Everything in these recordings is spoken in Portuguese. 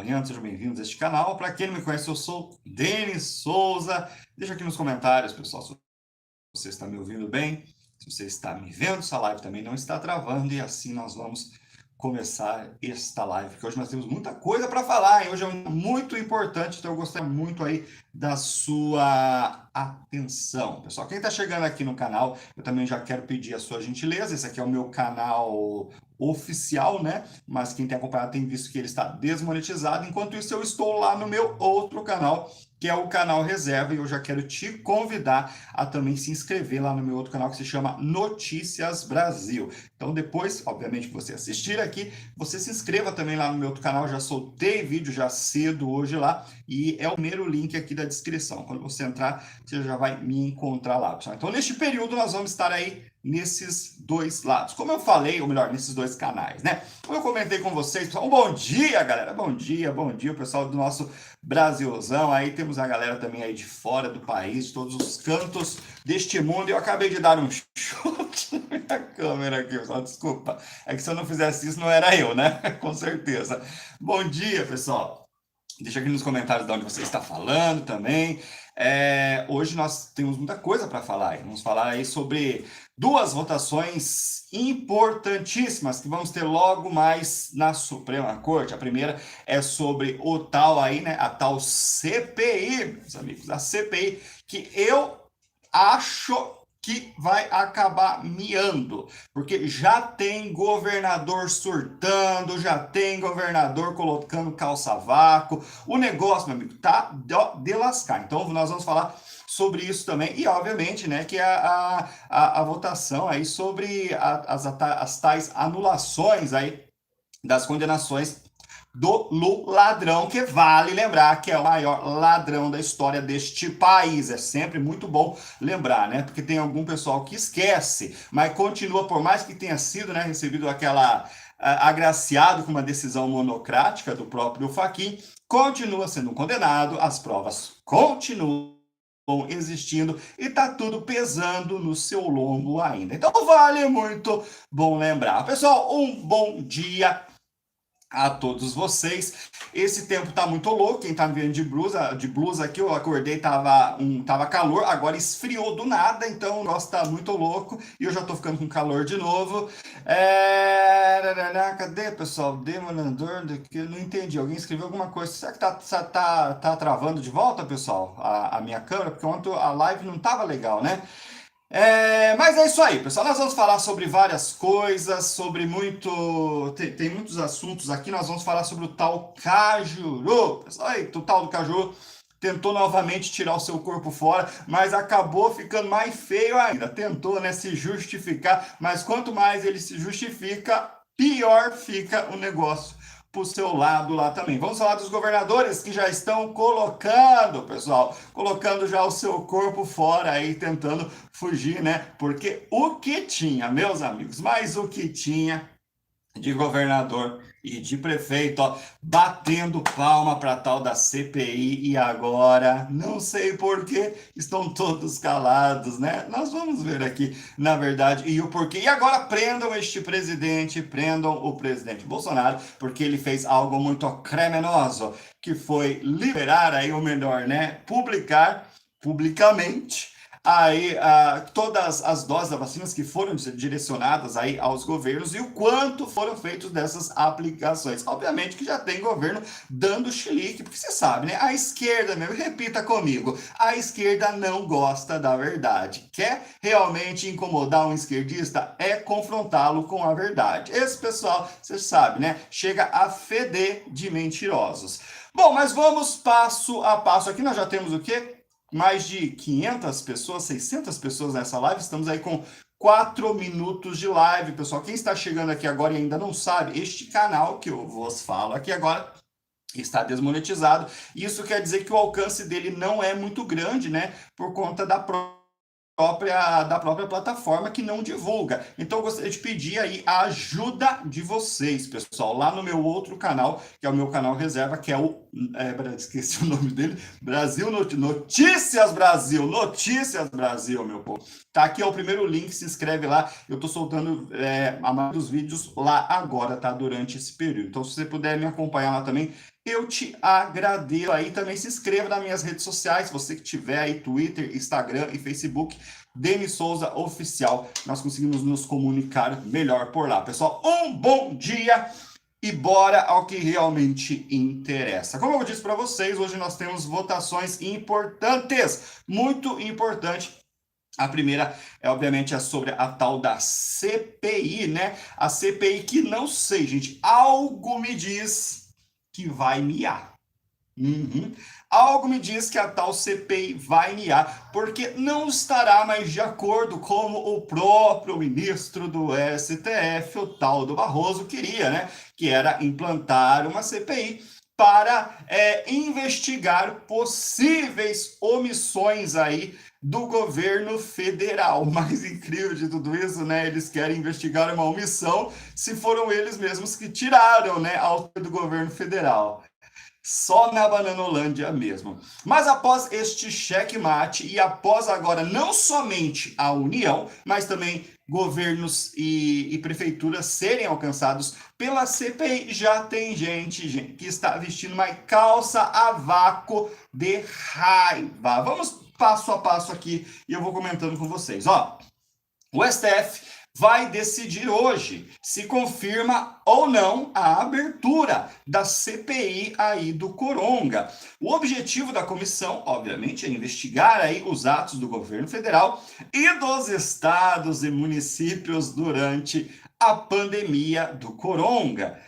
acompanhando, sejam bem-vindos a este canal. Para quem não me conhece, eu sou Denis Souza. Deixa aqui nos comentários, pessoal, se você está me ouvindo bem, se você está me vendo, se a live também não está travando, e assim nós vamos começar esta live, porque hoje nós temos muita coisa para falar, e hoje é muito importante, então eu gostaria muito aí da sua atenção. Pessoal, quem está chegando aqui no canal, eu também já quero pedir a sua gentileza, esse aqui é o meu canal oficial, né? Mas quem tem acompanhado tem visto que ele está desmonetizado, enquanto isso eu estou lá no meu outro canal, que é o canal Reserva, e eu já quero te convidar a também se inscrever lá no meu outro canal, que se chama Notícias Brasil. Então depois, obviamente, que você assistir aqui, você se inscreva também lá no meu outro canal, já soltei vídeo já cedo hoje lá, e é o primeiro link aqui da descrição. Quando você entrar, você já vai me encontrar lá, pessoal. Então neste período nós vamos estar aí nesses dois lados, como eu falei, ou melhor, nesses dois canais, né? Como eu comentei com vocês, pessoal, um bom dia, galera, bom dia, pessoal do nosso Brasilzão, aí temos a galera também aí de fora do país, de todos os cantos deste mundo, e eu acabei de dar um chute na minha câmera aqui, pessoal, desculpa, é que se eu não fizesse isso não era eu, né? Com certeza. Bom dia, pessoal. Deixa aqui nos comentários de onde você está falando também. Hoje nós temos muita coisa para falar. Vamos falar aí sobre duas votações importantíssimas que vamos ter logo mais na Suprema Corte. A primeira é sobre o tal aí, né? A tal CPI, meus amigos, a CPI que eu acho que vai acabar miando, porque já tem governador surtando, já tem governador colocando calça-vácuo, o negócio, meu amigo, tá de lascar. Então nós vamos falar sobre isso também, e obviamente, né, que a votação aí sobre as tais anulações aí das condenações do ladrão, que vale lembrar que é o maior ladrão da história deste país. É sempre muito bom lembrar, né? Porque tem algum pessoal que esquece, mas continua, por mais que tenha sido, né, recebido aquela agraciado com uma decisão monocrática do próprio Fachin, continua sendo condenado, as provas continuam existindo e tá tudo pesando no seu lombo ainda. Então vale muito bom lembrar. Pessoal, um bom dia a todos vocês. Esse tempo tá muito louco, quem tá me vendo de blusa aqui, eu acordei, tava calor, agora esfriou do nada, então o negócio tá muito louco, e eu já tô ficando com calor de novo. Cadê, pessoal? Demandador, não entendi, alguém escreveu alguma coisa, será que tá travando de volta, pessoal, a minha câmera? Porque ontem a live não tava legal, né? Mas é isso aí, pessoal. Nós vamos falar sobre várias coisas, sobre muito. Tem muitos assuntos aqui. Nós vamos falar sobre o tal Cajuru. Pessoal, aí, o tal do Cajuru tentou novamente tirar o seu corpo fora, mas acabou ficando mais feio ainda. Tentou, né, se justificar, mas quanto mais ele se justifica, pior fica o negócio para o seu lado lá também. Vamos falar dos governadores que já estão colocando, pessoal, colocando já o seu corpo fora aí, tentando fugir, né? Porque o que tinha, meus amigos, mas o que tinha de governador e de prefeito, ó, batendo palma para tal da CPI, e agora, não sei por que, estão todos calados, né? Nós vamos ver aqui, na verdade, e o porquê. E agora prendam este presidente, prendam o presidente Bolsonaro, porque ele fez algo muito criminoso, que foi liberar aí, ou melhor, né, publicar publicamente aí todas as doses da vacinas que foram direcionadas aí aos governos e o quanto foram feitos dessas aplicações. Obviamente que já tem governo dando chilique, porque você sabe, né? A esquerda, mesmo, repita comigo, a esquerda não gosta da verdade. Quer realmente incomodar um esquerdista? É confrontá-lo com a verdade. Esse pessoal, você sabe, né? Chega a feder de mentirosos. Bom, mas vamos passo a passo. Aqui nós já temos o quê? Mais de 500 pessoas, 600 pessoas nessa live. Estamos aí com 4 minutos de live, pessoal. Quem está chegando aqui agora e ainda não sabe, este canal que eu vos falo aqui agora está desmonetizado. Isso quer dizer que o alcance dele não é muito grande, né? Por conta da própria plataforma que não divulga. Então eu gostaria de pedir aí a ajuda de vocês, pessoal, lá no meu outro canal, que é o meu canal Reserva, que é o... esqueci o nome dele, Notícias Brasil, Notícias Brasil, meu povo. Tá aqui, é o primeiro link, se inscreve lá, eu tô soltando a maioria dos vídeos lá agora, tá? Durante esse período. Então se você puder me acompanhar lá também, eu te agradeço aí. Também se inscreva nas minhas redes sociais, você que tiver aí Twitter, Instagram e Facebook, Denis Souza Oficial. Nós conseguimos nos comunicar melhor por lá. Pessoal, um bom dia e bora ao que realmente interessa. Como eu disse para vocês, hoje nós temos votações importantes, muito importante. A primeira é, obviamente, sobre a tal da CPI, né? A CPI que não sei, gente, algo me diz que vai miar. Uhum. Algo me diz que a tal CPI vai miar, porque não estará mais de acordo com o próprio ministro do STF, o tal do Barroso, queria, né? Que era implantar uma CPI para investigar possíveis omissões aí do governo federal. O mais incrível de tudo isso, né? Eles querem investigar uma omissão se foram eles mesmos que tiraram, né, a altura do governo federal. Só na Bananolândia mesmo. Mas após este checkmate e após agora não somente a União, mas também governos e prefeituras serem alcançados pela CPI, já tem gente que está vestindo uma calça a vácuo de raiva. Vamos passo a passo aqui e eu vou comentando com vocês. Ó, o STF vai decidir hoje se confirma ou não a abertura da CPI aí do Coronga. O objetivo da comissão, obviamente, é investigar aí os atos do governo federal e dos estados e municípios durante a pandemia do Coronga.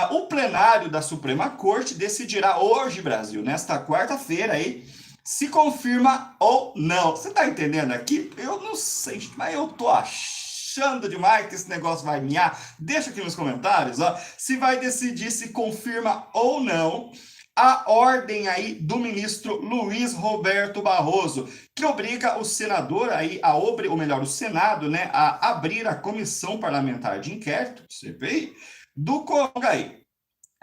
O plenário da Suprema Corte decidirá hoje, Brasil, nesta quarta-feira aí, se confirma ou não. Você tá entendendo aqui? Eu não sei, mas eu tô achando demais que esse negócio vai miar. Deixa aqui nos comentários, ó, se vai decidir se confirma ou não a ordem aí do ministro Luiz Roberto Barroso, que obriga o senador aí ou melhor, o Senado, né, a abrir a comissão parlamentar de inquérito, CPI, do Coronga aí.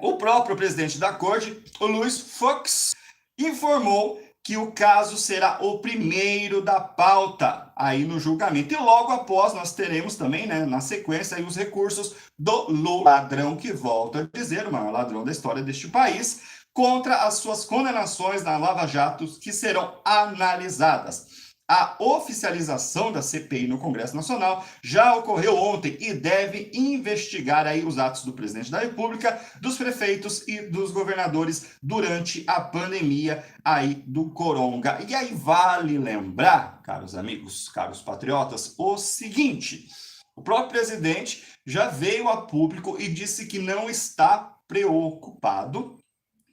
O próprio presidente da corte, o Luiz Fux, informou que o caso será o primeiro da pauta aí no julgamento. E logo após nós teremos também, né, na sequência, aí, os recursos do Lula, ladrão que, volta a dizer, o maior ladrão da história deste país, contra as suas condenações na Lava Jato, que serão analisadas. A oficialização da CPI no Congresso Nacional já ocorreu ontem e deve investigar aí os atos do presidente da República, dos prefeitos e dos governadores durante a pandemia aí do Coronga. E aí vale lembrar, caros amigos, caros patriotas, o seguinte: o próprio presidente já veio a público e disse que não está preocupado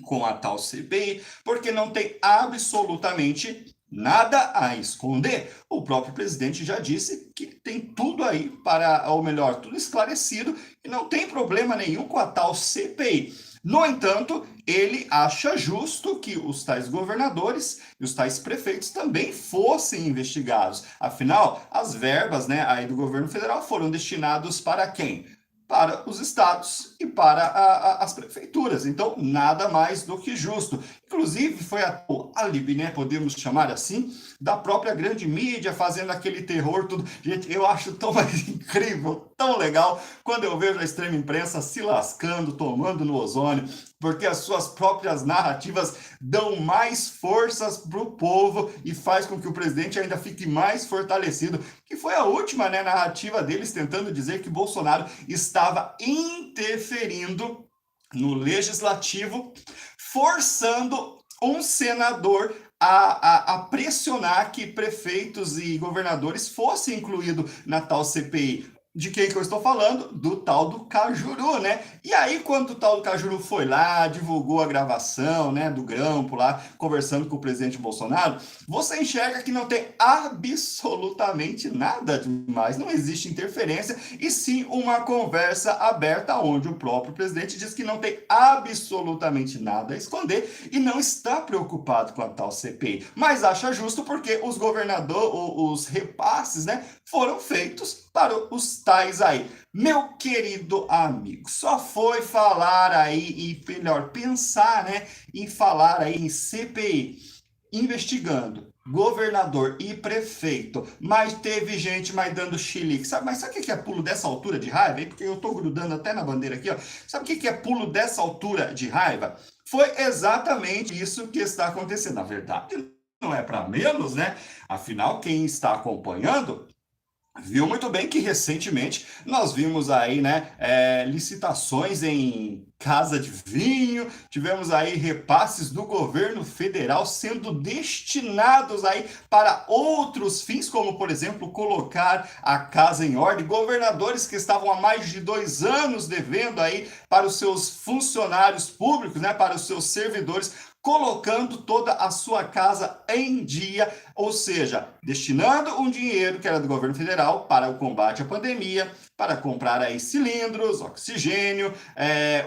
com a tal CPI, porque não tem absolutamente nada a esconder. O próprio presidente já disse que tem tudo aí para, ou melhor, tudo esclarecido e não tem problema nenhum com a tal CPI. No entanto, ele acha justo que os tais governadores e os tais prefeitos também fossem investigados. Afinal, as verbas, né, aí do governo federal foram destinadas para quem? Para os estados e para as prefeituras. Então, nada mais do que justo. Inclusive, foi o álibi, né, podemos chamar assim, da própria grande mídia fazendo aquele terror, tudo. Gente, eu acho tão mais incrível, tão legal, quando eu vejo a extrema imprensa se lascando, tomando no ozônio, porque as suas próprias narrativas dão mais forças para o povo e faz com que o presidente ainda fique mais fortalecido, que foi a última, né, narrativa deles tentando dizer que Bolsonaro estava interferindo no legislativo, forçando um senador a pressionar que prefeitos e governadores fossem incluídos na tal CPI. De quem que eu estou falando? Do tal do Cajuru, né? E aí, quando o tal do Cajuru foi lá, divulgou a gravação, né, do Grampo lá, conversando com o presidente Bolsonaro, você enxerga que não tem absolutamente nada demais, não existe interferência, e sim uma conversa aberta onde o próprio presidente diz que não tem absolutamente nada a esconder e não está preocupado com a tal CPI, mas acha justo porque os governadores, os repasses, né, foram feitos para os tais aí. Meu querido amigo, só foi falar aí e melhor pensar, né, em falar aí em CPI investigando governador e prefeito, mas teve gente mais dando chilique. Mas sabe o que é pulo dessa altura de raiva? Porque eu tô grudando até na bandeira aqui, ó. Sabe o que é pulo dessa altura de raiva? Foi exatamente isso que está acontecendo. Na verdade, não é para menos, né? Afinal, quem está acompanhando viu muito bem que recentemente nós vimos aí, né, licitações em casa de vinho, tivemos aí repasses do governo federal sendo destinados aí para outros fins, como por exemplo colocar a casa em ordem, governadores que estavam há mais de 2 anos devendo aí para os seus funcionários públicos, né, para os seus servidores, colocando toda a sua casa em dia, ou seja, destinando um dinheiro que era do governo federal para o combate à pandemia, para comprar aí cilindros, oxigênio,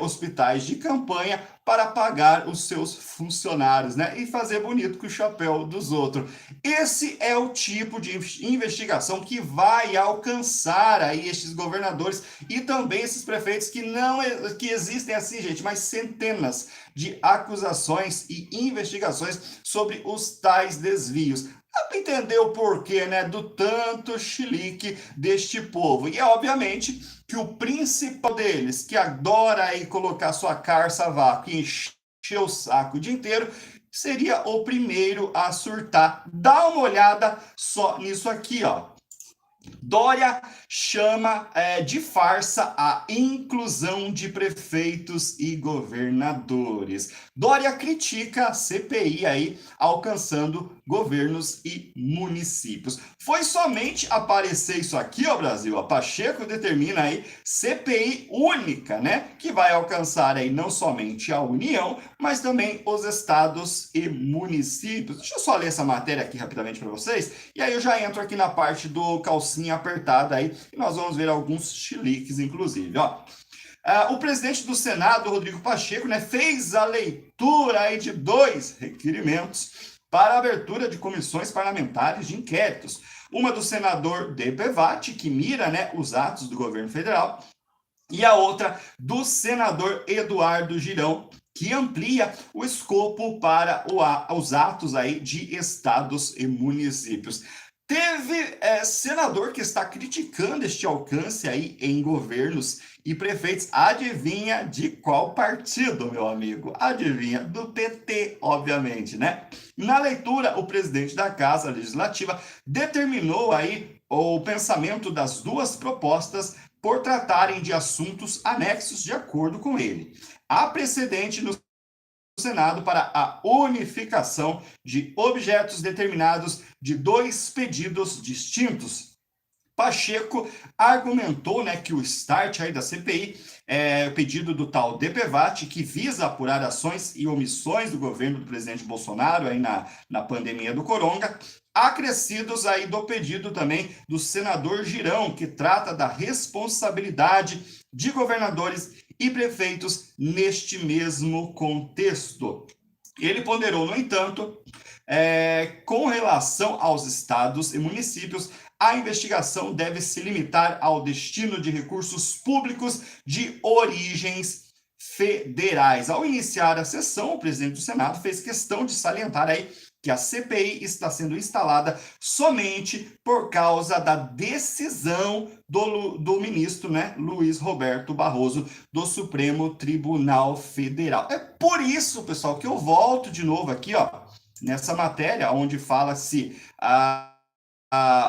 hospitais de campanha, para pagar os seus funcionários, né? E fazer bonito com o chapéu dos outros. Esse é o tipo de investigação que vai alcançar aí estes governadores e também esses prefeitos que existem assim, gente, mas centenas de acusações e investigações sobre os tais desvios. Dá para entender o porquê, né, do tanto chilique deste povo. E é obviamente que o principal deles, que adora aí colocar sua carça a vácuo e encher o saco o dia inteiro, seria o primeiro a surtar. Dá uma olhada só nisso aqui, ó. Dória chama de farsa a inclusão de prefeitos e governadores. Dória critica a CPI aí alcançando governos e municípios. Foi somente aparecer isso aqui, ó, Brasil. A Pacheco determina aí CPI única, né? Que vai alcançar aí não somente a União, mas também os estados e municípios. Deixa eu só ler essa matéria aqui rapidamente para vocês, e aí eu já entro aqui na parte do calcinha apertada aí, e nós vamos ver alguns chiliques, inclusive, ó. O presidente do Senado, Rodrigo Pacheco, né, fez a leitura aí de 2 requerimentos para a abertura de comissões parlamentares de inquéritos. Uma do senador DPVAT, que mira, né, os atos do governo federal, e a outra do senador Eduardo Girão, que amplia o escopo para os atos aí de estados e municípios. Teve senador que está criticando este alcance aí em governos e prefeitos. Adivinha de qual partido, meu amigo? Adivinha? Do PT, obviamente, né? Na leitura, o presidente da Casa Legislativa determinou aí o pensamento das duas propostas por tratarem de assuntos anexos de acordo com ele. Há precedente no Senado para a unificação de objetos determinados de 2 pedidos distintos. Pacheco argumentou, né, que o start aí da CPI é o pedido do tal DPVAT, que visa apurar ações e omissões do governo do presidente Bolsonaro aí na pandemia do coronga, acrescidos aí do pedido também do senador Girão, que trata da responsabilidade de governadores e prefeitos neste mesmo contexto. Ele ponderou, no entanto, com relação aos estados e municípios, a investigação deve se limitar ao destino de recursos públicos de origens federais. Ao iniciar a sessão, o presidente do Senado fez questão de salientar aí que a CPI está sendo instalada somente por causa da decisão do ministro, né, Luiz Roberto Barroso, do Supremo Tribunal Federal. É por isso, pessoal, que eu volto de novo aqui, ó, nessa matéria, onde fala se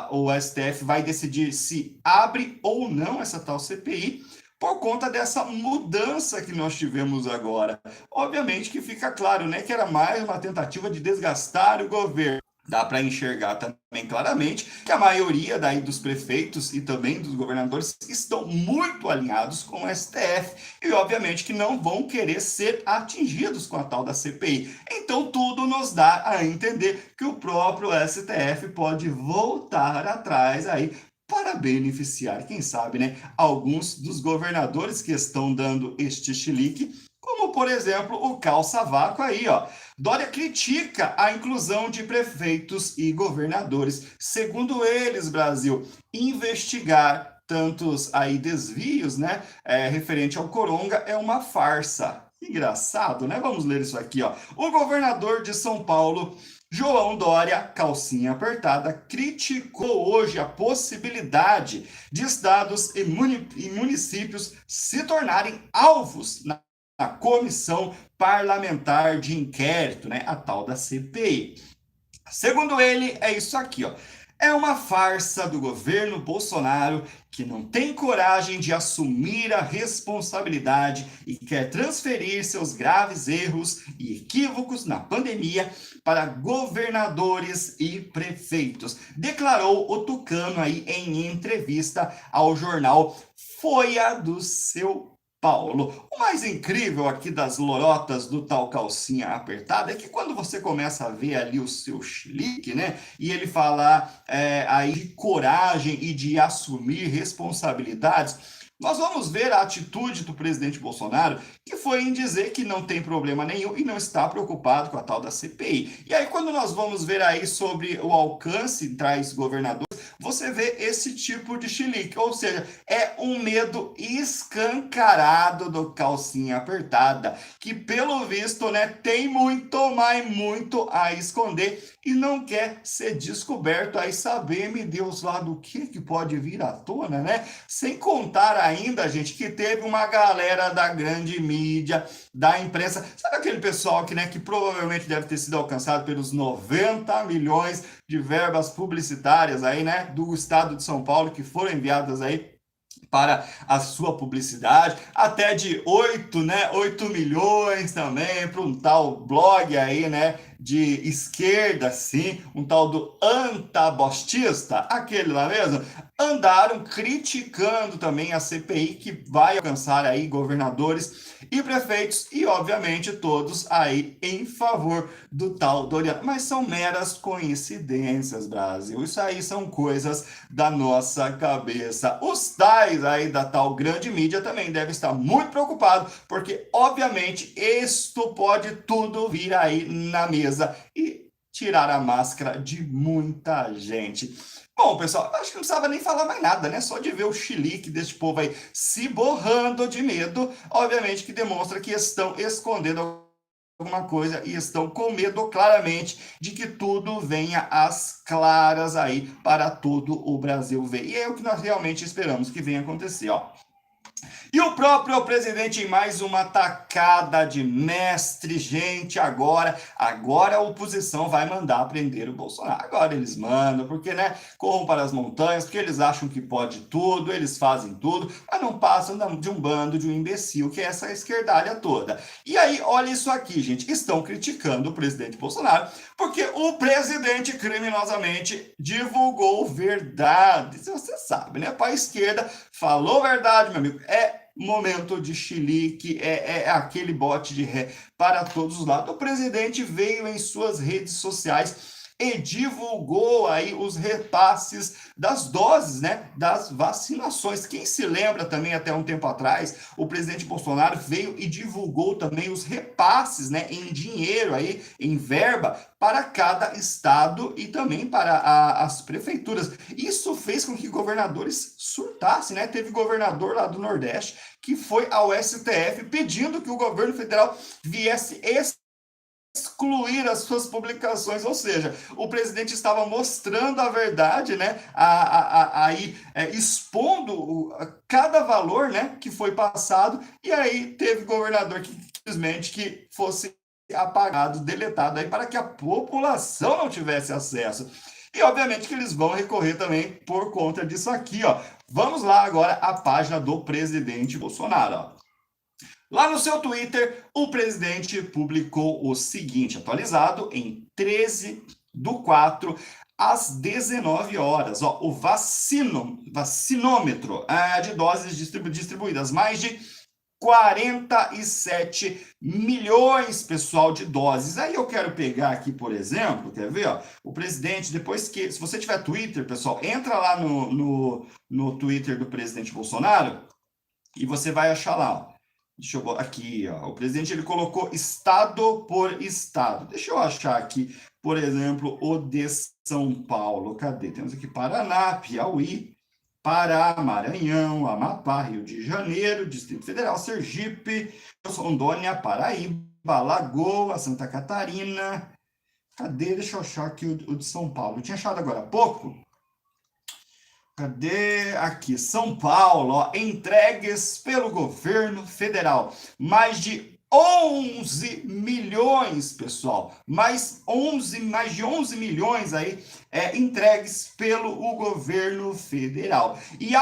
o STF vai decidir se abre ou não essa tal CPI, por conta dessa mudança que nós tivemos agora. Obviamente que fica claro, né, que era mais uma tentativa de desgastar o governo. Dá para enxergar também claramente que a maioria daí dos prefeitos e também dos governadores estão muito alinhados com o STF e obviamente que não vão querer ser atingidos com a tal da CPI. Então tudo nos dá a entender que o próprio STF pode voltar atrás aí para beneficiar, quem sabe, né, alguns dos governadores que estão dando este chilique, como, por exemplo, o calça-vácuo aí, ó. Dória critica a inclusão de prefeitos e governadores. Segundo eles, Brasil, investigar tantos aí desvios, né, referente ao coronga é uma farsa. Engraçado, né? Vamos ler isso aqui, ó. O governador de São Paulo, João Dória, calcinha apertada, criticou hoje a possibilidade de estados e municípios se tornarem alvos na comissão parlamentar de inquérito, né? A tal da CPI. Segundo ele, é isso aqui, ó. É uma farsa do governo Bolsonaro que não tem coragem de assumir a responsabilidade e quer transferir seus graves erros e equívocos na pandemia para governadores e prefeitos, declarou o tucano aí em entrevista ao jornal Folha do Seu Paulo. O mais incrível aqui das lorotas do tal calcinha apertada é que quando você começa a ver ali o seu chilique, né, e ele falar aí de coragem e de assumir responsabilidades, nós vamos ver a atitude do presidente Bolsonaro, que foi em dizer que não tem problema nenhum e não está preocupado com a tal da CPI. E aí, quando nós vamos ver aí sobre o alcance traz governadores, você vê esse tipo de chilique, ou seja, é um medo escancarado do calcinha apertada, que pelo visto, né, tem muito, mas muito a esconder e não quer ser descoberto. Aí saber-me Deus lá do que pode vir à tona, né? Sem contar ainda, gente, que teve uma galera da grande mídia, da imprensa, sabe aquele pessoal que, né, que provavelmente deve ter sido alcançado pelos 90 milhões de verbas publicitárias aí, né, do estado de São Paulo, que foram enviadas aí para a sua publicidade, até de 8 milhões também para um tal blog aí, né, de esquerda, sim, um tal do antabostista, aquele lá mesmo, andaram criticando também a CPI que vai alcançar aí governadores e prefeitos e, obviamente, todos aí em favor do tal Doriano. Mas são meras coincidências, Brasil. Isso aí são coisas da nossa cabeça. Os tais aí da tal grande mídia também devem estar muito preocupados, porque, obviamente, isto pode tudo vir aí na mesa e tirar a máscara de muita gente. Bom, pessoal, acho que não precisava nem falar mais nada, né? Só de ver o chilique deste povo aí se borrando de medo, obviamente que demonstra que estão escondendo alguma coisa e estão com medo claramente de que tudo venha às claras aí para todo o Brasil ver. E é o que nós realmente esperamos que venha acontecer, ó. E o próprio presidente em mais uma tacada de mestre, gente, agora a oposição vai mandar prender o Bolsonaro. Agora eles mandam, porque, né, corram para as montanhas, porque eles acham que pode tudo, eles fazem tudo, mas não passam de um bando de um imbecil, que é essa esquerdalha toda. E aí, olha isso aqui, gente, estão criticando o presidente Bolsonaro, porque o presidente criminosamente divulgou verdades. Você sabe, né, para a esquerda, falou verdade, meu amigo, é momento de chilique, é aquele bote de ré para todos os lados. O presidente veio em suas redes sociais e divulgou aí os repasses das doses, né, das vacinações. Quem se lembra também, até um tempo atrás, o presidente Bolsonaro veio e divulgou também os repasses, né, em dinheiro aí, em verba, para cada estado e também para as prefeituras. Isso fez com que governadores surtassem, né? Teve governador lá do Nordeste que foi ao STF pedindo que o governo federal viesse excluir as suas publicações, ou seja, o presidente estava mostrando a verdade, né, aí expondo cada valor, né, que foi passado, e aí teve governador que simplesmente que fosse apagado, deletado, aí para que a população não tivesse acesso. E obviamente que eles vão recorrer também por conta disso aqui, ó. Vamos lá agora à página do presidente Bolsonaro, ó. Lá no seu Twitter, o presidente publicou o seguinte, atualizado em 13/4, às 19 horas. Ó, o vacinômetro de doses distribuídas, mais de 47 milhões, pessoal, de doses. Aí eu quero pegar aqui, por exemplo, quer ver? Ó, o presidente, depois que, se você tiver Twitter, pessoal, entra lá no Twitter do presidente Bolsonaro e você vai achar lá, ó. Deixa eu botar aqui, ó. O presidente ele colocou estado por estado. Deixa eu achar aqui, por exemplo, o de São Paulo. Cadê? Temos aqui Paraná, Piauí, Pará, Maranhão, Amapá, Rio de Janeiro, Distrito Federal, Sergipe, Rondônia, Paraíba, Alagoas, Santa Catarina. Cadê? Deixa eu achar aqui o de São Paulo. Eu tinha achado agora há pouco. Cadê? Aqui, São Paulo, ó, entregues pelo governo federal. Mais de 11 milhões, pessoal. Mais de 11 milhões aí entregues pelo governo federal. E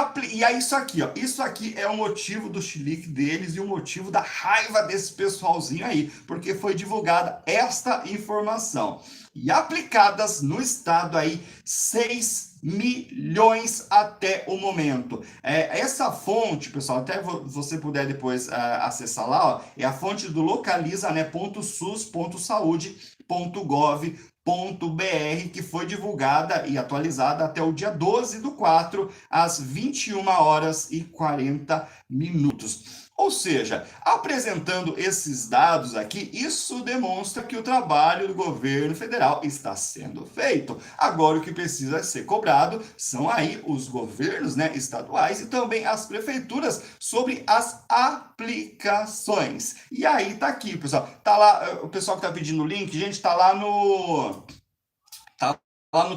aí isso aqui, ó, isso aqui é o motivo do chilique deles e o motivo da raiva desse pessoalzinho aí, porque foi divulgada esta informação. E aplicadas no estado aí 6 milhões até o momento. Essa fonte, pessoal, até você puder depois acessar lá, ó, é a fonte do Localiza, né, .sus.saude.gov.br, que foi divulgada e atualizada até o dia 12/4, às 21h40. Ou seja, apresentando esses dados aqui, isso demonstra que o trabalho do governo federal está sendo feito. Agora, o que precisa ser cobrado são aí os governos, né, estaduais e também as prefeituras sobre as aplicações. E aí tá aqui, pessoal. Tá lá, o pessoal que tá pedindo o link, gente, tá lá no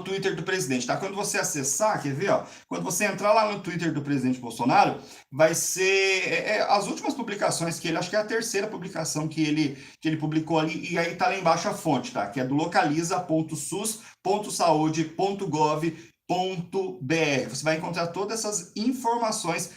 Twitter do presidente, tá? Quando você acessar, quer ver, ó? Quando você entrar lá no Twitter do presidente Bolsonaro, vai ser as últimas publicações que ele, acho que é a terceira publicação que ele publicou ali, e aí tá lá embaixo a fonte, tá? Que é do localiza.sus.saude.gov.br. Você vai encontrar todas essas informações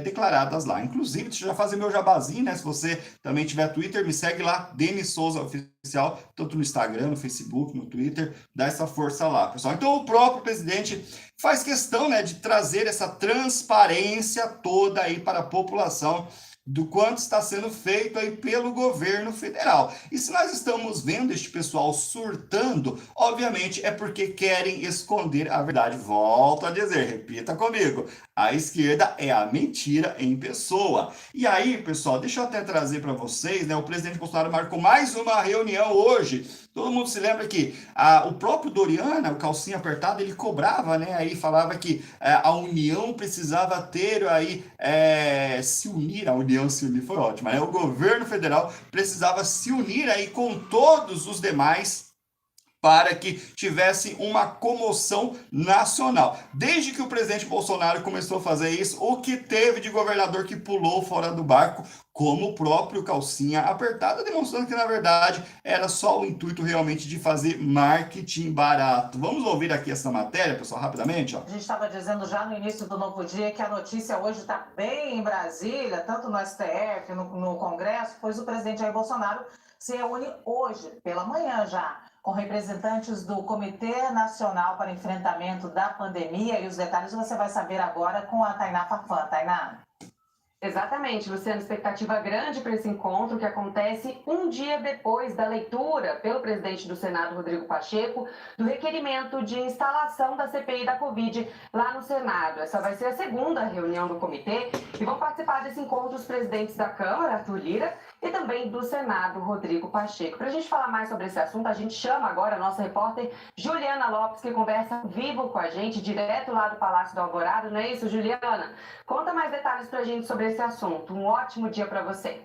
declaradas lá. Inclusive, deixa eu já fazer meu jabazinho, né? Se você também tiver Twitter, me segue lá, Denis Souza Oficial, tanto no Instagram, no Facebook, no Twitter, dá essa força lá, pessoal. Então, o próprio presidente faz questão, né, de trazer essa transparência toda aí para a população do quanto está sendo feito aí pelo governo federal. E se nós estamos vendo este pessoal surtando, obviamente é porque querem esconder a verdade. Volto a dizer, repita comigo, a esquerda é a mentira em pessoa. E aí, pessoal, deixa eu até trazer para vocês, né, o presidente Bolsonaro marcou mais uma reunião hoje. Todo mundo se lembra que o próprio Doriana, o calcinha apertado, ele cobrava, né? Aí falava que a União precisava ter aí se unir, a União se unir foi ótima, né? O governo federal precisava se unir aí com todos os demais para que tivesse uma comoção nacional. Desde que o presidente Bolsonaro começou a fazer isso, o que teve de governador que pulou fora do barco, como o próprio calcinha apertada, demonstrando que, na verdade, era só o intuito realmente de fazer marketing barato. Vamos ouvir aqui essa matéria, pessoal, rapidamente? Ó. A gente estava dizendo já no início do Novo Dia que a notícia hoje está bem em Brasília, tanto no STF, no Congresso, pois o presidente Jair Bolsonaro se reúne hoje, pela manhã já, com representantes do Comitê Nacional para Enfrentamento da Pandemia, e os detalhes você vai saber agora com a Tainá Fafan. Tainá. Exatamente, Luciano, expectativa grande para esse encontro que acontece um dia depois da leitura pelo presidente do Senado, Rodrigo Pacheco, do requerimento de instalação da CPI da Covid lá no Senado. Essa vai ser a segunda reunião do comitê e vão participar desse encontro os presidentes da Câmara, Arthur Lira, e também do Senado, Rodrigo Pacheco. Para a gente falar mais sobre esse assunto, a gente chama agora a nossa repórter Juliana Lopes, que conversa vivo com a gente, direto lá do Palácio do Alvorada. Não é isso, Juliana? Conta mais detalhes para a gente sobre esse assunto. Um ótimo dia para você.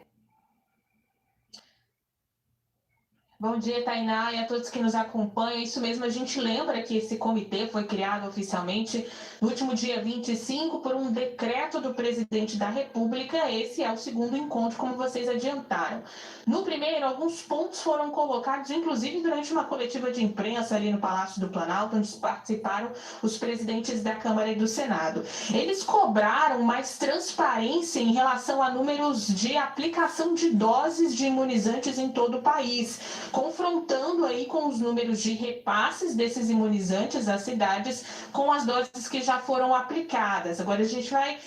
Bom dia, Tainá, e a todos que nos acompanham. Isso mesmo, a gente lembra que esse comitê foi criado oficialmente no último dia 25 por um decreto do presidente da República. Esse é o segundo encontro, como vocês adiantaram. No primeiro, alguns pontos foram colocados, inclusive durante uma coletiva de imprensa ali no Palácio do Planalto, onde participaram os presidentes da Câmara e do Senado. Eles cobraram mais transparência em relação a números de aplicação de doses de imunizantes em todo o país, confrontando aí com os números de repasses desses imunizantes às cidades com as doses que já foram aplicadas. Agora a gente vai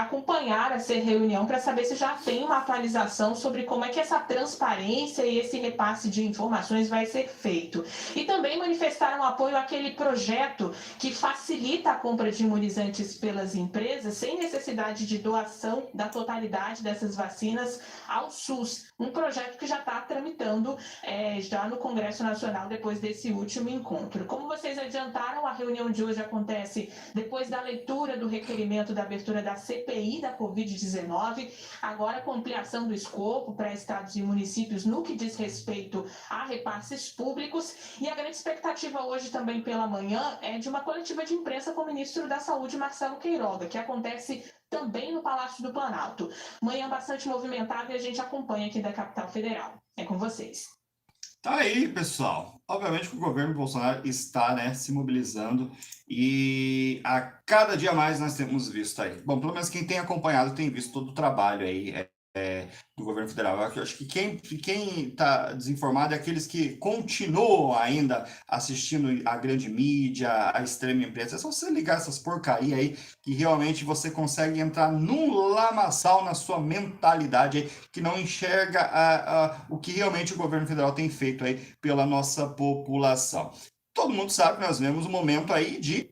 acompanhar essa reunião para saber se já tem uma atualização sobre como é que essa transparência e esse repasse de informações vai ser feito. E também manifestaram apoio àquele projeto que facilita a compra de imunizantes pelas empresas sem necessidade de doação da totalidade dessas vacinas ao SUS. Um projeto que já está tramitando já no Congresso Nacional depois desse último encontro. Como vocês adiantaram, a reunião de hoje acontece depois da leitura do requerimento da abertura da CPI da Covid-19, agora com ampliação do escopo para estados e municípios no que diz respeito a repasses públicos, e a grande expectativa hoje também pela manhã é de uma coletiva de imprensa com o ministro da Saúde, Marcelo Queiroga, que acontece também no Palácio do Planalto. Manhã bastante movimentada e a gente acompanha aqui da capital federal. É com vocês. Tá aí, pessoal. Obviamente que o governo Bolsonaro está, né, se mobilizando e a cada dia mais nós temos visto aí. Bom, pelo menos quem tem acompanhado tem visto todo o trabalho aí do governo federal. Eu acho que quem está desinformado é aqueles que continuam ainda assistindo a grande mídia, a extrema imprensa. É só você ligar essas porcaria aí que realmente você consegue entrar num lamaçal na sua mentalidade aí, que não enxerga o que realmente o governo federal tem feito aí pela nossa população. Todo mundo sabe que nós vemos um momento aí de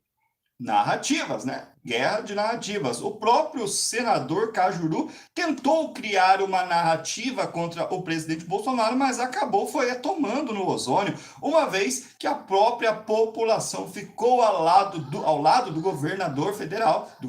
narrativas, né? Guerra de narrativas. O próprio senador Cajuru tentou criar uma narrativa contra o presidente Bolsonaro, mas acabou tomando no ozônio, uma vez que a própria população ficou ao lado do governador federal, do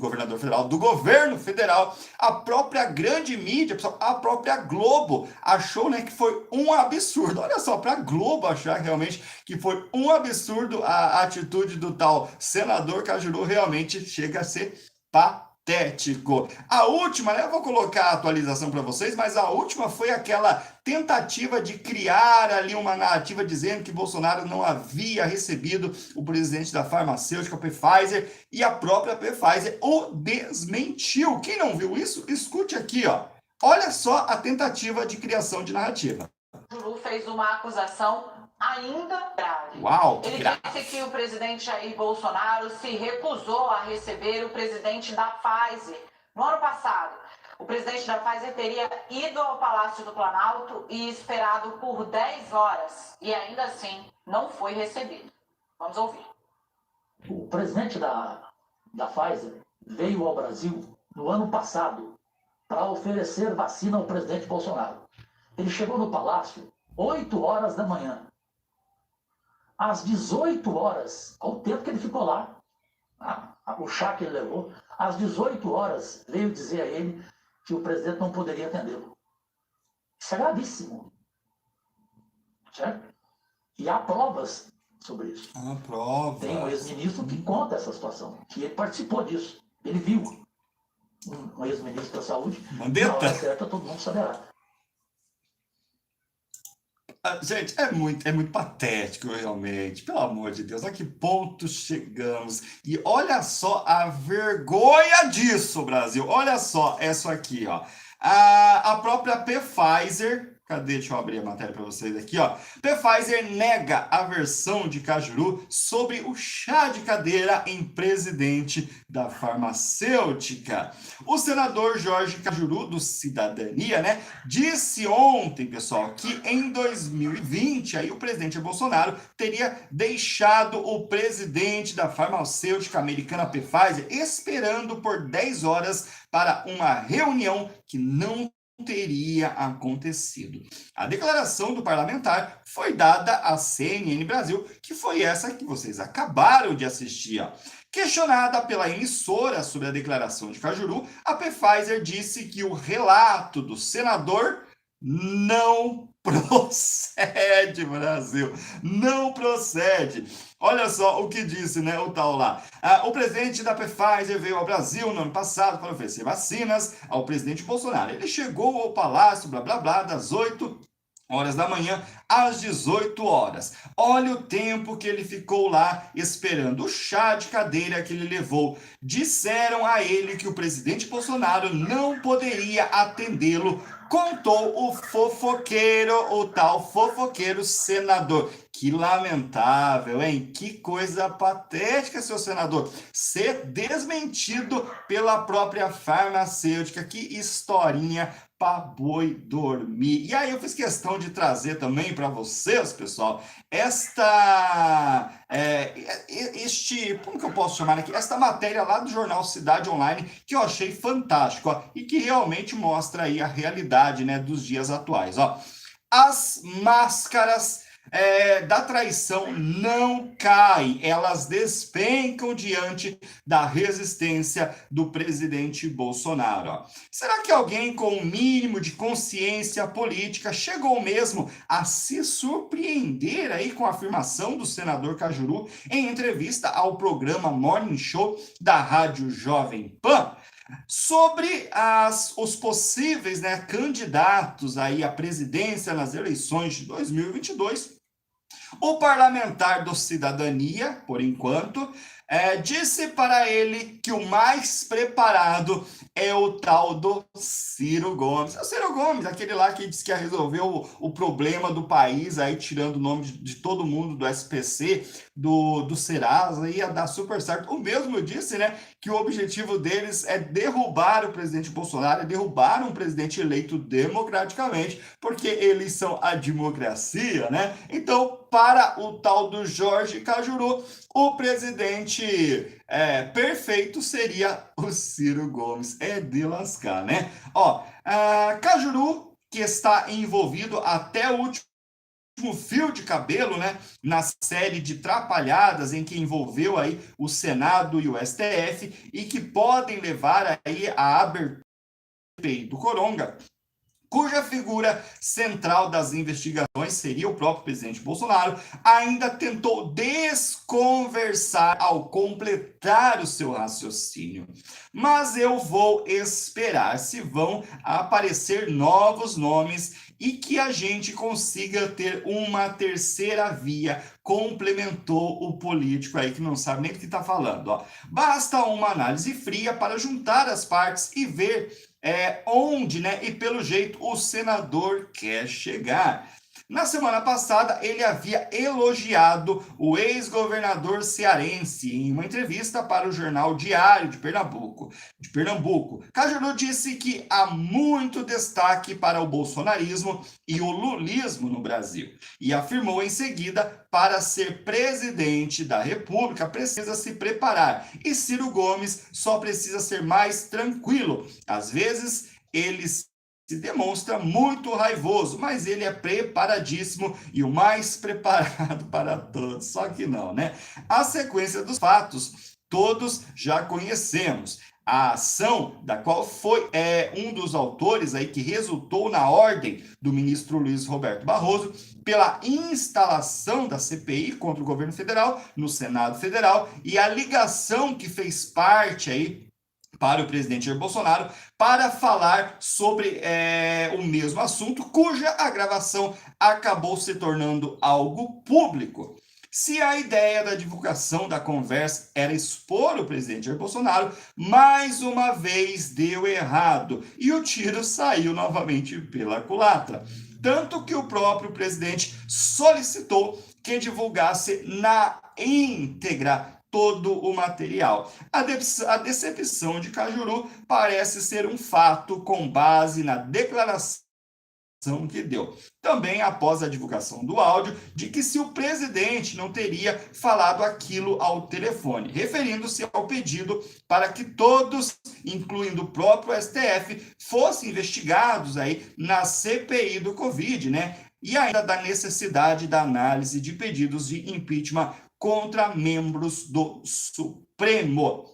governo federal. A própria grande mídia, a própria Globo achou, né, que foi um absurdo. Olha só, para a Globo achar realmente que foi um absurdo a atitude do tal senador Cajuru, realmente chega a ser patético. A última, né, eu vou colocar a atualização para vocês, mas a última foi aquela tentativa de criar ali uma narrativa dizendo que Bolsonaro não havia recebido o presidente da farmacêutica Pfizer, e a própria Pfizer o desmentiu. Quem não viu isso, escute aqui, ó. Olha só a tentativa de criação de narrativa. Cajuru fez uma acusação ainda grave. Uau, Ele disse que o presidente Jair Bolsonaro se recusou a receber o presidente da Pfizer no ano passado. O presidente da Pfizer teria ido ao Palácio do Planalto e esperado por 10 horas e ainda assim não foi recebido. Vamos ouvir. O presidente da Pfizer veio ao Brasil no ano passado para oferecer vacina ao presidente Bolsonaro. Ele chegou no Palácio 8 horas da manhã. Às 18 horas, ao tempo que ele ficou lá, o chá que ele levou, às 18 horas veio dizer a ele que o presidente não poderia atendê-lo. Isso é gravíssimo. Certo? E há provas sobre isso. Há provas. Tem um ex-ministro que conta essa situação, que ele participou disso. Ele viu um ex-ministro da Saúde. Mandetta. Na hora certa, todo mundo saberá. Gente, é muito patético, realmente. Pelo amor de Deus, a que ponto chegamos? E olha só a vergonha disso, Brasil. Olha só, isso aqui, ó. A própria Pfizer... Cadê? Deixa eu abrir a matéria para vocês aqui, ó. Pfizer nega a versão de Cajuru sobre o chá de cadeira em presidente da farmacêutica. O senador Jorge Cajuru, do Cidadania, né, disse ontem, pessoal, que em 2020 aí o presidente Bolsonaro teria deixado o presidente da farmacêutica americana Pfizer esperando por 10 horas para uma reunião que não teria acontecido. A declaração do parlamentar foi dada à CNN Brasil, que foi essa que vocês acabaram de assistir. Ó. Questionada pela emissora sobre a declaração de Cajuru, a Pfizer disse que o relato do senador não procede, Brasil. Não procede. Olha só o que disse, né, o tal lá. O presidente da Pfizer veio ao Brasil no ano passado para oferecer vacinas ao presidente Bolsonaro. Ele chegou ao palácio, blá, blá, blá, das 8 horas da manhã às 18 horas. Olha o tempo que ele ficou lá esperando, o chá de cadeira que ele levou. Disseram a ele que o presidente Bolsonaro não poderia atendê-lo, contou o fofoqueiro, o tal fofoqueiro senador. Que lamentável, hein? Que coisa patética, seu senador. Ser desmentido pela própria farmacêutica. Que historinha para boi dormir. E aí eu fiz questão de trazer também para vocês, pessoal, como que eu posso chamar aqui? Esta matéria lá do jornal Cidade Online, que eu achei fantástico, ó, e que realmente mostra aí a realidade, né, dos dias atuais, ó. as máscaras da traição não caem, elas despencam diante da resistência do presidente Bolsonaro. Ó. Será que alguém com um mínimo de consciência política chegou mesmo a se surpreender aí com a afirmação do senador Cajuru em entrevista ao programa Morning Show da Rádio Jovem Pan? Sobre os possíveis candidatos aí à presidência nas eleições de 2022, o parlamentar do Cidadania, por enquanto, disse para ele que o mais preparado é o tal do Ciro Gomes. É o Ciro Gomes, aquele lá que disse que ia resolver o problema do país, aí tirando o nome de todo mundo do SPC, do Serasa, ia dar super certo. O mesmo disse, que o objetivo deles é derrubar o presidente Bolsonaro, é derrubar um presidente eleito democraticamente, porque eles são a democracia, Então, para o tal do Jorge Cajuru, o presidente perfeito seria o Ciro Gomes. É de lascar, Cajuru, que está envolvido até o último fio de cabelo, na série de trapalhadas em que envolveu aí o Senado e o STF e que podem levar aí à abertura do Coronga, cuja figura central das investigações seria o próprio presidente Bolsonaro, ainda tentou desconversar ao completar o seu raciocínio. Mas eu vou esperar se vão aparecer novos nomes e que a gente consiga ter uma terceira via. Complementou o político aí que não sabe nem do que está falando. Basta uma análise fria para juntar as partes e ver onde, e pelo jeito, o senador quer chegar. Na semana passada, ele havia elogiado o ex-governador cearense em uma entrevista para o jornal Diário de Pernambuco. Cajuru disse que há muito destaque para o bolsonarismo e o lulismo no Brasil e afirmou em seguida: para ser presidente da República precisa se preparar e Ciro Gomes só precisa ser mais tranquilo. Às vezes, ele se demonstra muito raivoso, mas ele é preparadíssimo e o mais preparado para todos. Só que não, A sequência dos fatos todos já conhecemos. A ação da qual foi um dos autores aí que resultou na ordem do ministro Luiz Roberto Barroso pela instalação da CPI contra o governo federal no Senado Federal e a ligação que fez parte aí para o presidente Jair Bolsonaro para falar sobre o mesmo assunto, cuja a gravação acabou se tornando algo público. Se a ideia da divulgação da conversa era expor o presidente Jair Bolsonaro, mais uma vez deu errado e o tiro saiu novamente pela culatra. Tanto que o próprio presidente solicitou que divulgasse na íntegra todo o material. A decepção de Cajuru parece ser um fato com base na declaração que deu. Também após a divulgação do áudio de que se o presidente não teria falado aquilo ao telefone, referindo-se ao pedido para que todos, incluindo o próprio STF, fossem investigados aí na CPI do Covid, E ainda da necessidade da análise de pedidos de impeachment contra membros do Supremo.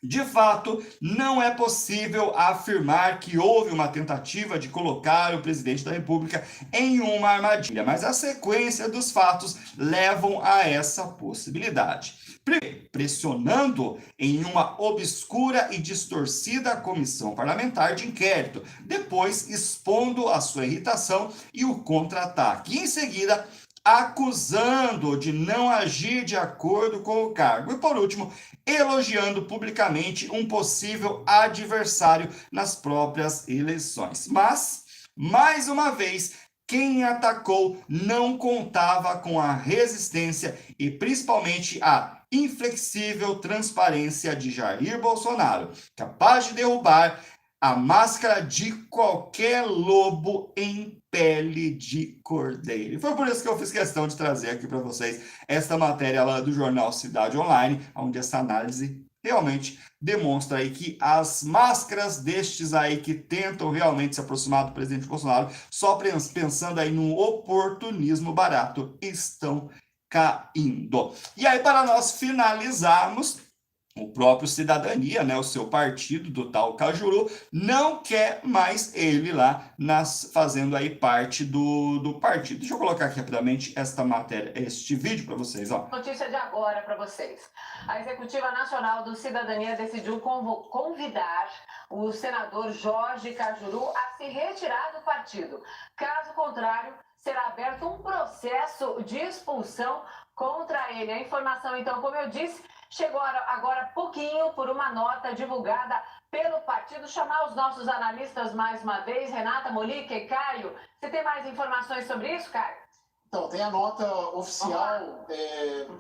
De fato, não é possível afirmar que houve uma tentativa de colocar o presidente da República em uma armadilha, mas a sequência dos fatos levam a essa possibilidade. Primeiro, pressionando em uma obscura e distorcida comissão parlamentar de inquérito, depois expondo a sua irritação e o contra-ataque. Em seguida, acusando de não agir de acordo com o cargo. E, por último, elogiando publicamente um possível adversário nas próprias eleições. Mas, mais uma vez, quem atacou não contava com a resistência e, principalmente, a inflexível transparência de Jair Bolsonaro, capaz de derrubar a máscara de qualquer lobo em pele de cordeiro. Foi por isso que eu fiz questão de trazer aqui para vocês esta matéria lá do jornal Cidade Online, onde essa análise realmente demonstra aí que as máscaras destes aí que tentam realmente se aproximar do presidente Bolsonaro, só pensando aí num oportunismo barato, estão caindo. E aí, para nós finalizarmos, o próprio Cidadania, né, o seu partido do tal Cajuru, não quer mais ele lá fazendo aí parte do partido. Deixa eu colocar aqui rapidamente esta matéria, este vídeo para vocês, ó. Notícia de agora para vocês. A Executiva Nacional do Cidadania decidiu convidar o senador Jorge Cajuru a se retirar do partido. Caso contrário, será aberto um processo de expulsão contra ele. A informação, então, como eu disse, chegou agora há pouquinho por uma nota divulgada pelo partido. Chamar os nossos analistas mais uma vez, Renata, Molique e Caio. Você tem mais informações sobre isso, Caio? Então, tem a nota oficial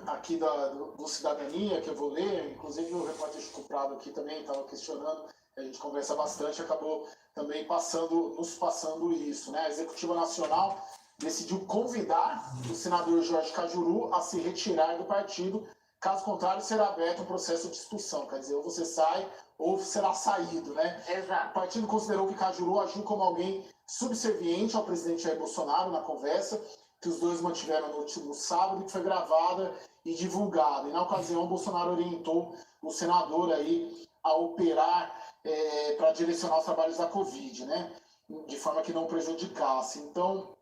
aqui do Cidadania, que eu vou ler. Inclusive, o repórter Chico Prado aqui também estava questionando. A gente conversa bastante, acabou também nos passando isso, né? A Executiva Nacional decidiu convidar o senador Jorge Cajuru a se retirar do partido. Caso contrário, será aberto um processo de expulsão. Quer dizer, ou você sai ou será saído, né? Exato. O partido considerou que Cajuru agiu como alguém subserviente ao presidente Jair Bolsonaro na conversa que os dois mantiveram no último sábado, que foi gravada e divulgada. E na ocasião, Bolsonaro orientou o senador aí a operar para direcionar os trabalhos da Covid, né? De forma que não prejudicasse. Então,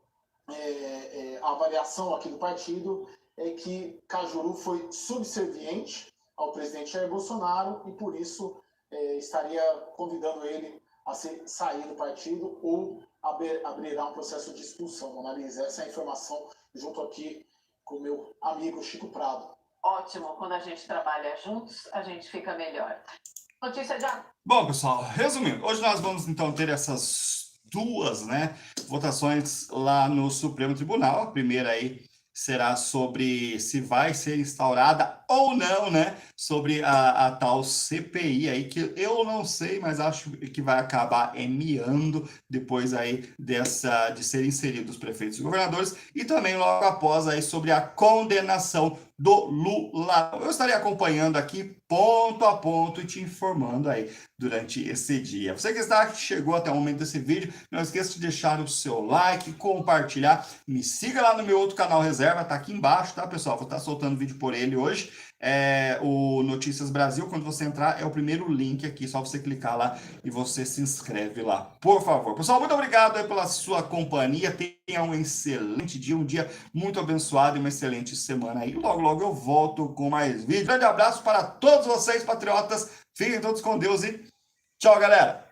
a avaliação aqui do partido é que Cajuru foi subserviente ao presidente Jair Bolsonaro e, por isso, estaria convidando ele a sair do partido ou abrirá um processo de expulsão. Vamos analisar essa informação junto aqui com o meu amigo Chico Prado. Ótimo, quando a gente trabalha juntos, a gente fica melhor. Notícia de agora. Bom, pessoal, resumindo, hoje nós vamos então ter essas duas, né, votações lá no Supremo Tribunal. A primeira aí será sobre se vai ser instaurada ou não, né, sobre a tal CPI aí, que eu não sei, mas acho que vai acabar miando depois aí de serem inseridos os prefeitos e governadores, e também logo após aí sobre a condenação do Lula. Eu estarei acompanhando aqui ponto a ponto e te informando aí durante esse dia. Você que chegou até o momento desse vídeo, não esqueça de deixar o seu like, compartilhar, me siga lá no meu outro canal reserva, tá aqui embaixo, tá, pessoal? Vou estar soltando vídeo por ele hoje. O Notícias Brasil, quando você entrar, é o primeiro link aqui, só você clicar lá e você se inscreve lá, por favor. Pessoal, muito obrigado aí pela sua companhia, tenha um excelente dia, um dia muito abençoado e uma excelente semana aí. Logo, logo eu volto com mais vídeos. Grande abraço para todos vocês, patriotas, fiquem todos com Deus e tchau, galera!